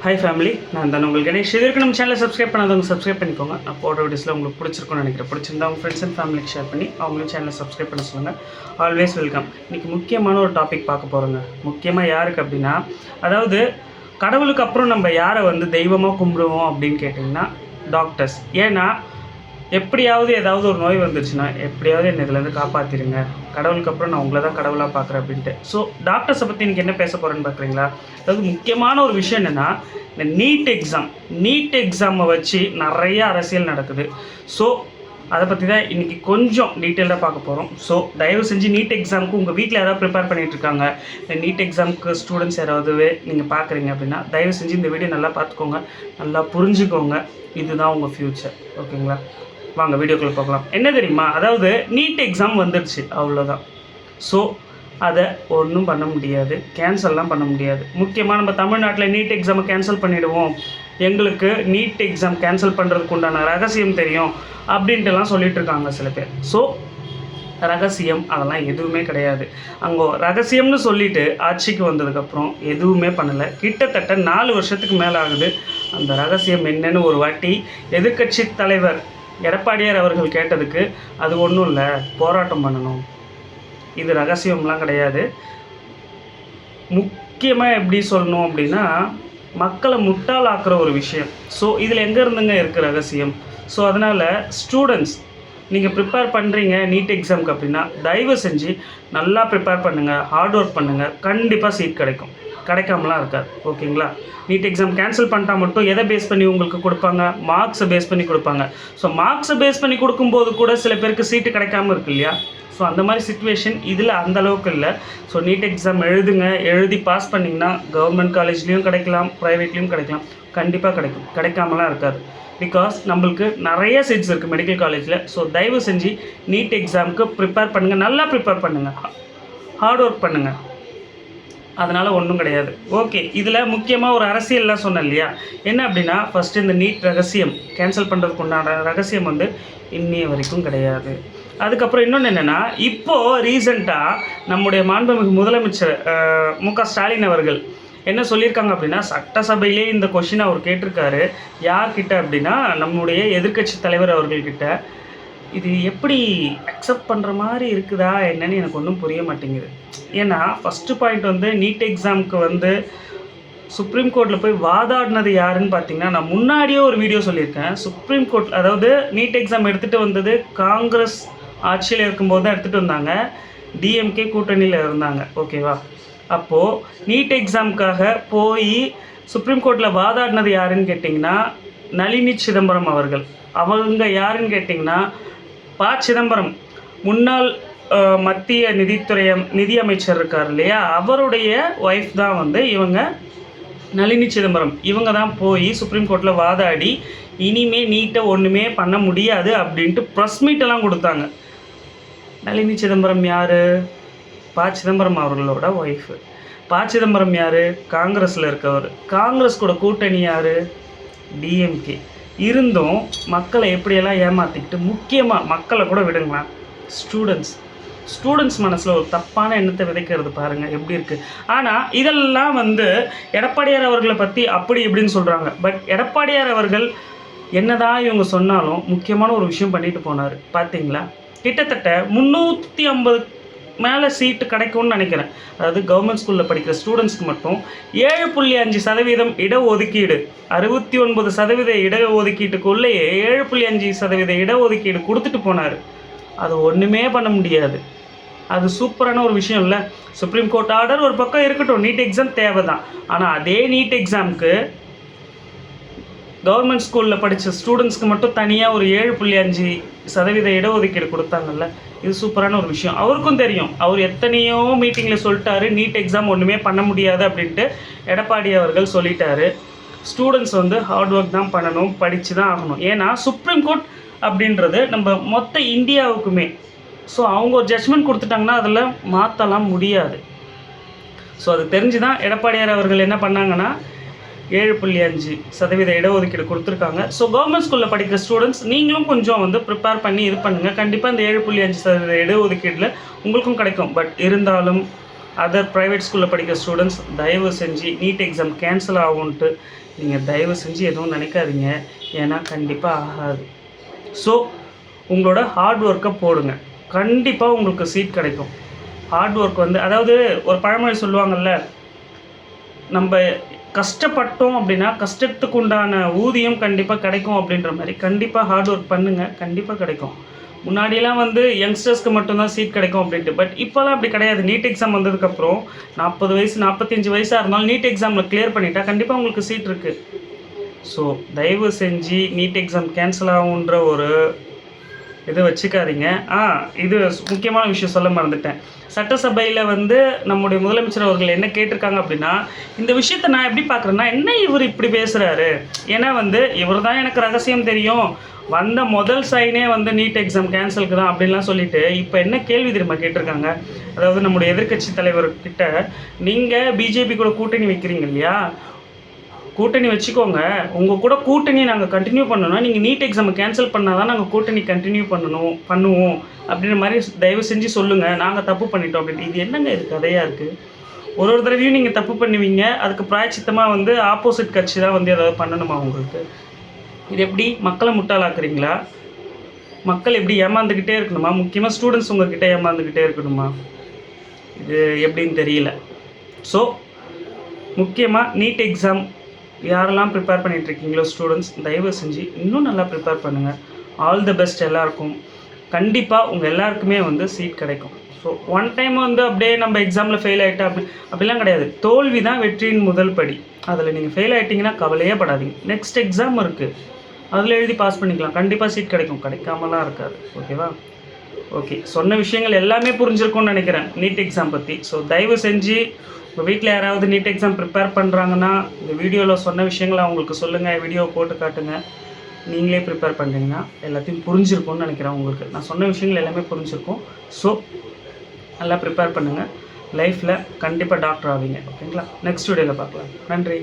Hi family, நான் தான் உங்களுக்கு கணேஷ். இது வரைக்கும் நம்ம சேனலை சப்ஸ்கிரைப் பண்ணாதவங்க சப்ஸ்கிரைப் பண்ணிக்கோங்க. நான் போடுற வீடியோஸில் உங்களுக்கு பிடிச்சிருக்கும்னு நினைக்கிறேன். பிடிச்சிருந்தா உங்கள் ஃப்ரெண்ட்ஸ் அண்ட் ஃபேமிலிக்கு ஷேர் பண்ணி அவங்களும் சேனலை சப்ஸ்கிரைப் பண்ண சொல்லுங்கள். Always welcome. இன்றைக்கி முக்கியமான ஒரு டாபிக் பார்க்க போகிறோங்க. முக்கியமாக யாருக்கு அப்படின்னா, அதாவது கடவுளுக்கு அப்புறம் நம்ம யாரை தெய்வமாக கும்பிடுவோம் அப்படின்னு கேட்டிங்கன்னா டாக்டர்ஸ். ஏன்னா எப்படியாவது ஏதாவது ஒரு நோய் வந்துருச்சுன்னா எப்படியாவது என்னை இதுலேருந்து காப்பாற்றிடுங்க, கடவுளுக்கு அப்புறம் நான் உங்களை தான் கடவுளாக பார்க்குறேன் அப்படின்ட்டு. ஸோ டாக்டர்ஸை பற்றி இன்றைக்கி என்ன பேச போகிறேன்னு பார்க்குறீங்களா? அதாவது முக்கியமான ஒரு விஷயம் என்னென்னா, இந்த நீட் எக்ஸாமை வச்சு நிறைய அரசியல் நடக்குது. ஸோ அதை பற்றி தான் இன்றைக்கி கொஞ்சம் டீட்டெயிலாக பார்க்க போகிறோம். ஸோ தயவு செஞ்சு நீட் எக்ஸாமுக்கு உங்கள் வீட்டில் யாராவது ப்ரிப்பேர் பண்ணிகிட்ருக்காங்க, இந்த நீட் எக்ஸாமுக்கு ஸ்டூடெண்ட்ஸ் யாராவது நீங்கள் பார்க்குறீங்க அப்படின்னா தயவு செஞ்சு இந்த வீடியோ நல்லா பார்த்துக்கோங்க, நல்லா புரிஞ்சுக்கோங்க. இதுதான் உங்கள் ஃப்யூச்சர். ஓகேங்களா? வாங்க வீடியோக்குள்ளே பார்க்கலாம். என்ன தெரியுமா, அதாவது நீட் எக்ஸாம் வந்துடுச்சு, அவ்வளோதான். ஸோ அதை ஒன்றும் பண்ண முடியாது, கேன்சல்லாம் பண்ண முடியாது. முக்கியமாக நம்ம தமிழ்நாட்டில் நீட் எக்ஸாமை கேன்சல் பண்ணிவிடுவோம், எங்களுக்கு நீட் எக்ஸாம் கேன்சல் பண்ணுறதுக்கு உண்டான ரகசியம் தெரியும் அப்படின்ட்டுலாம் சொல்லிகிட்டு இருக்காங்க சில பேர். ஸோ ரகசியம் அதெல்லாம் எதுவுமே கிடையாது. அங்கே ரகசியம்னு சொல்லிவிட்டு ஆட்சிக்கு வந்ததுக்கப்புறம் எதுவுமே பண்ணலை. கிட்டத்தட்ட 4 வருஷத்துக்கு மேலே ஆகுது. அந்த ரகசியம் என்னன்னு ஒரு வாட்டி எதிர்க்கட்சி தலைவர் எடப்பாடியார் அவர்கள் கேட்டதுக்கு, அது ஒன்றும் இல்லை, போராட்டம் பண்ணணும், இது ரகசியம்லாம் கிடையாது. முக்கியமாக எப்படி சொல்லணும் அப்படின்னா, மக்களை முட்டாளாக்குற ஒரு விஷயம். ஸோ இதில் எங்கே இருந்துங்க இருக்குது ரகசியம்? ஸோ அதனால் ஸ்டூடெண்ட்ஸ் நீங்கள் ப்ரிப்பேர் பண்ணுறீங்க நீட் எக்ஸாமுக்கு அப்படின்னா தயவு செஞ்சு நல்லா ப்ரிப்பேர் பண்ணுங்கள், ஹார்ட் ஒர்க் பண்ணுங்கள், கண்டிப்பாக சீட் கிடைக்கும், கிடைக்காமலாம் இருக்காது. ஓகேங்களா? நீட் எக்ஸாம் கேன்சல் பண்ணிட்டா மட்டும் எதை பேஸ் பண்ணி உங்களுக்கு கொடுப்பாங்க? மார்க்ஸை பேஸ் பண்ணி கொடுப்பாங்க. ஸோ மார்க்ஸை பேஸ் பண்ணி கொடுக்கும்போது கூட சில பேருக்கு சீட்டு கிடைக்காம இருக்கு இல்லையா? ஸோ அந்த மாதிரி சிச்சுவேஷன் இதில் அந்தளவுக்கு இல்லை. ஸோ நீட் எக்ஸாம் எழுதுங்க, எழுதி பாஸ் பண்ணிங்கன்னா கவர்மெண்ட் காலேஜ்லேயும் கிடைக்கலாம், ப்ரைவேட்லேயும் கிடைக்கலாம், கண்டிப்பாக கிடைக்கும், கிடைக்காமலாம் இருக்காது. பிகாஸ் நம்மளுக்கு நிறைய சீட்ஸ் இருக்குது மெடிக்கல் காலேஜில். ஸோ தயவு செஞ்சு நீட் எக்ஸாமுக்கு ப்ரிப்பேர் பண்ணுங்கள், நல்லா ப்ரிப்பேர் பண்ணுங்கள், ஹார்ட் ஒர்க் பண்ணுங்கள், அதனால் ஒன்றும் கிடையாது. ஓகே, இதில் முக்கியமாக ஒரு அரசியல்லாம் சொன்னேன் இல்லையா? என்ன அப்படின்னா, ஃபஸ்ட்டு இந்த நீட் ரகசியம் கேன்சல் பண்ணுறதுக்கு உண்டான ரகசியம் இன்னைய வரைக்கும் கிடையாது. அதுக்கப்புறம் இன்னொன்று என்னென்னா, இப்போது ரீசெண்டாக நம்முடைய மாண்புமிகு முதலமைச்சர் மு.க. ஸ்டாலின் அவர்கள் என்ன சொல்லியிருக்காங்க அப்படின்னா, சட்டசபையிலே இந்த கொஷினை அவர் கேட்டிருக்காரு. யார்கிட்ட அப்படின்னா, நம்முடைய எதிர்க்கட்சி தலைவர் அவர்கள்கிட்ட. இது எப்படி அக்செப்ட் பண்ணுற மாதிரி இருக்குதா என்னன்னு எனக்கு ஒன்றும் புரிய மாட்டேங்குது. ஏன்னா ஃபஸ்ட்டு பாயிண்ட் நீட் எக்ஸாமுக்கு சுப்ரீம் கோர்ட்டில் போய் வாதாடினது யாருன்னு பார்த்தீங்கன்னா, நான் முன்னாடியே ஒரு வீடியோ சொல்லியிருக்கேன். சுப்ரீம் கோர்ட், அதாவது நீட் எக்ஸாம் எடுத்துகிட்டு வந்தது காங்கிரஸ் ஆட்சியில் இருக்கும்போது தான் எடுத்துகிட்டு வந்தாங்க, டிஎம்கே கூட்டணியில் இருந்தாங்க. ஓகேவா? அப்போது நீட் எக்ஸாமுக்காக போய் சுப்ரீம் கோர்ட்டில் வாதாடினது யாருன்னு கேட்டிங்கன்னா நளினி சிதம்பரம் அவர்கள். அவங்க யாருன்னு கேட்டிங்கன்னா ப. சிதம்பரம், முன்னாள் மத்திய நிதி அமைச்சர் இருக்கார் இல்லையா, அவருடைய ஒய்ஃப் தான் இவங்க நளினி சிதம்பரம். இவங்க தான் போய் சுப்ரீம் கோர்ட்டில் வாதாடி இனிமே நீட்டை ஒன்றுமே பண்ண முடியாது அப்படின்ட்டு ப்ரெஸ் மீட்டெல்லாம் கொடுத்தாங்க. நளினி சிதம்பரம் யார்? ப. சிதம்பரம் அவர்களோட ஒய்ஃபு. ப. சிதம்பரம் யார்? காங்கிரஸில் இருக்கவர். காங்கிரஸ் கூட கூட்டணி யார்? டிஎம்கே. இருந்தும் மக்களை எப்படியெல்லாம் ஏமாற்றிக்கிட்டு, முக்கியமாக மக்களை கூட விடுங்களேன், ஸ்டூடெண்ட்ஸ் மனசில் ஒரு தப்பான எண்ணத்தை விதைக்கிறது பாருங்கள் எப்படி இருக்குது. ஆனால் இதெல்லாம் எடப்பாடியார் அவர்களை பற்றி அப்படி இப்படின்னு சொல்கிறாங்க. பட் எடப்பாடியார் அவர்கள் என்னதான் இவங்க சொன்னாலும் முக்கியமான ஒரு விஷயம் பண்ணிட்டு போனார். பார்த்தீங்களா? கிட்டத்தட்ட 350 மேலே சீட்டு கிடைக்கும்னு நினைக்கிறேன். அதாவது கவர்மெண்ட் ஸ்கூலில் படிக்கிற ஸ்டூடெண்ட்ஸ்க்கு மட்டும் 7.5% இடஒதுக்கீடு, 69% இடஒதுக்கீட்டுக்குள்ளேயே 7.5% இடஒதுக்கீடு கொடுத்துட்டு போனார். அது ஒன்றுமே பண்ண முடியாது. அது சூப்பரான ஒரு விஷயம் இல்லை? சுப்ரீம் கோர்ட் ஆர்டர் ஒரு பக்கம் இருக்கட்டும், நீட் எக்ஸாம் தேவை தான். ஆனால் அதே நீட் எக்ஸாமுக்கு கவர்மெண்ட் ஸ்கூலில் படித்த ஸ்டூடெண்ட்ஸ்க்கு மட்டும் தனியாக ஒரு 7.5% இடஒதுக்கீடு கொடுத்தாங்கல்ல, இது சூப்பரான ஒரு விஷயம். அவருக்கும் தெரியும், அவர் எத்தனையோ மீட்டிங்கில் சொல்லிட்டாரு நீட் எக்ஸாம் ஒன்றுமே பண்ண முடியாது அப்படின்ட்டு எடப்பாடி அவர்கள் சொல்லிட்டாரு. ஸ்டூடெண்ட்ஸ் ஹார்ட் ஒர்க் தான் பண்ணணும், படித்து தான் ஆகணும். ஏன்னா சுப்ரீம் கோர்ட் அப்படின்றது நம்ம மொத்த இந்தியாவுக்குமே. ஸோ அவங்க ஒரு ஜட்ஜ்மெண்ட் கொடுத்துட்டாங்கன்னா அதில் மாற்றலாம் முடியாது. ஸோ அது தெரிஞ்சு தான் எடப்பாடியார் அவர்கள் என்ன பண்ணாங்கன்னா 7.5% இடஒதுக்கீடு கொடுத்துருக்காங்க. ஸோ கவர்மெண்ட் ஸ்கூலில் படிக்கிற ஸ்டூடெண்ட்ஸ் நீங்களும் கொஞ்சம் ப்ரிப்பேர் பண்ணி இது பண்ணுங்கள். கண்டிப்பாக இந்த 7.5% இடஒதுக்கீடில் உங்களுக்கும் கிடைக்கும். பட் இருந்தாலும் அதர் ப்ரைவேட் ஸ்கூலில் படிக்கிற ஸ்டூடெண்ட்ஸ் தயவு செஞ்சு நீட் எக்ஸாம் கேன்சல் ஆகும்ன்ட்டு நீங்கள் தயவு செஞ்சு எதுவும் நினைக்காதீங்க. ஏன்னா கண்டிப்பாக ஆகாது. ஸோ உங்களோட ஹார்ட் ஒர்க்கை போடுங்க, கண்டிப்பாக உங்களுக்கு சீட் கிடைக்கும். ஹார்ட் ஒர்க் வந்து அதாவது ஒரு பழமொழி சொல்லுவாங்கள்ல, நம்ம கஷ்டப்பட்டோம் அப்படின்னா கஷ்டத்துக்கு உண்டான ஊதியம் கண்டிப்பாக கிடைக்கும் அப்படின்ற மாதிரி கண்டிப்பாக ஹார்ட் ஒர்க் பண்ணுங்கள், கண்டிப்பாக கிடைக்கும். முன்னாடியெல்லாம் வந்து யங்ஸ்டர்ஸ்க்கு மட்டும்தான் சீட் கிடைக்கும் அப்படின்ட்டு, பட் இப்போலாம் அப்படி கிடையாது. நீட் எக்ஸாம் வந்ததுக்கப்புறம் 40 வயசு 45 வயசாக இருந்தாலும் நீட் எக்ஸாமில் கிளியர் பண்ணிட்டா கண்டிப்பாக உங்களுக்கு சீட் இருக்குது. ஸோ தயவு செஞ்சு நீட் எக்ஸாம் கேன்சல் ஆகுன்ற ஒரு இதை வச்சுக்காதீங்க. இது முக்கியமான விஷயம் சொல்ல மறந்துட்டேன். சட்டசபையில் வந்து நம்முடைய முதலமைச்சர் அவர்கள் என்ன கேட்டிருக்காங்க அப்படின்னா, இந்த விஷயத்தை நான் எப்படி பார்க்குறேன்னா, என்ன இவர் இப்படி பேசுகிறாரு, ஏன்னா வந்து இவர் தான் எனக்கு ரகசியம் தெரியும், வந்த முதல் சைனே வந்து நீட் எக்ஸாம் கேன்சலுக்கு தான் அப்படின்லாம் சொல்லிட்டு இப்போ என்ன கேள்வி தெரியுமா கேட்டிருக்காங்க, அதாவது நம்முடைய எதிர்க்கட்சி தலைவர்கிட்ட, நீங்கள் பிஜேபி கூட கூட்டணி வைக்கிறீங்க இல்லையா, கூட்டணி வச்சுக்கோங்க, உங்கள் கூட கூட்டணி நாங்கள் கண்டினியூ பண்ணணும்னா நீங்கள் நீட் எக்ஸாமை கேன்சல் பண்ணால் தான் நாங்கள் கூட்டணி கண்டினியூ பண்ணுவோம் அப்படின்ற மாதிரி தயவு செஞ்சு சொல்லுங்கள், நாங்கள் தப்பு பண்ணிட்டோம் அப்படின்ட்டு. இது என்னங்க இது கதையாக இருக்குது? ஒரு தடவையும் நீங்கள் தப்பு பண்ணுவீங்க, அதுக்கு பிராய்ச்சித்தமாக வந்து ஆப்போசிட் கட்சி தான் வந்து ஏதாவது பண்ணணுமா உங்களுக்கு? இது எப்படி மக்களை முட்டாளாக்குறீங்களா? மக்கள் எப்படி ஏமாந்துக்கிட்டே இருக்கணுமா? முக்கியமாக ஸ்டூடெண்ட்ஸ் உங்கள்கிட்ட ஏமாந்துக்கிட்டே இருக்கணுமா? இது எப்படின்னு தெரியல. ஸோ முக்கியமாக நீட் எக்ஸாம் யாரெல்லாம் ப்ரிப்பேர் பண்ணிகிட்ருக்கீங்களோ ஸ்டூடெண்ட்ஸ், தயவு செஞ்சு இன்னும் நல்லா ப்ரிப்பேர் பண்ணுங்கள். ஆல் தி பெஸ்ட் எல்லாருக்கும். கண்டிப்பாக உங்கள் எல்லாருக்குமே வந்து சீட் கிடைக்கும். ஸோ ஒன் டைம் வந்து அப்படியே நம்ம எக்ஸாமில் ஃபெயில் ஆகிட்டா அப்படிலாம் கிடையாது. தோல்வி தான் வெற்றியின் முதல் படி. அதில் நீங்கள் ஃபெயில் ஆகிட்டிங்கன்னா கவலையே படாதீங்க. நெக்ஸ்ட் எக்ஸாம் இருக்குது, அதில் எழுதி பாஸ் பண்ணிக்கலாம், கண்டிப்பாக சீட் கிடைக்கும், கிடைக்காமலாம் இருக்காது. ஓகேவா? ஓகே, சொன்ன விஷயங்கள் எல்லாமே புரிஞ்சிருக்கும்னு நினைக்கிறேன் நீட் எக்ஸாம் பற்றி. ஸோ தயவு செஞ்சு உங்கள் வீட்டில் யாராவது நீட் எக்ஸாம் ப்ரிப்பேர் பண்ணுறாங்கன்னா இந்த வீடியோவில் சொன்ன விஷயங்களை அவங்களுக்கு சொல்லுங்கள், வீடியோ போட்டு காட்டுங்க. நீங்களே ப்ரிப்பேர் பண்ணுறீங்கன்னா எல்லாத்தையும் புரிஞ்சிருக்கும்னு நினைக்கிறேன். உங்களுக்கு நான் சொன்ன விஷயங்கள் எல்லாமே புரிஞ்சிருக்கும். ஸோ நல்லா ப்ரிப்பேர் பண்ணுங்கள், லைஃப்பில் கண்டிப்பாக டாக்டர் ஆவீங்க. ஓகேங்களா? நெக்ஸ்ட் வீடியோவில் பார்க்கலாம். நன்றி.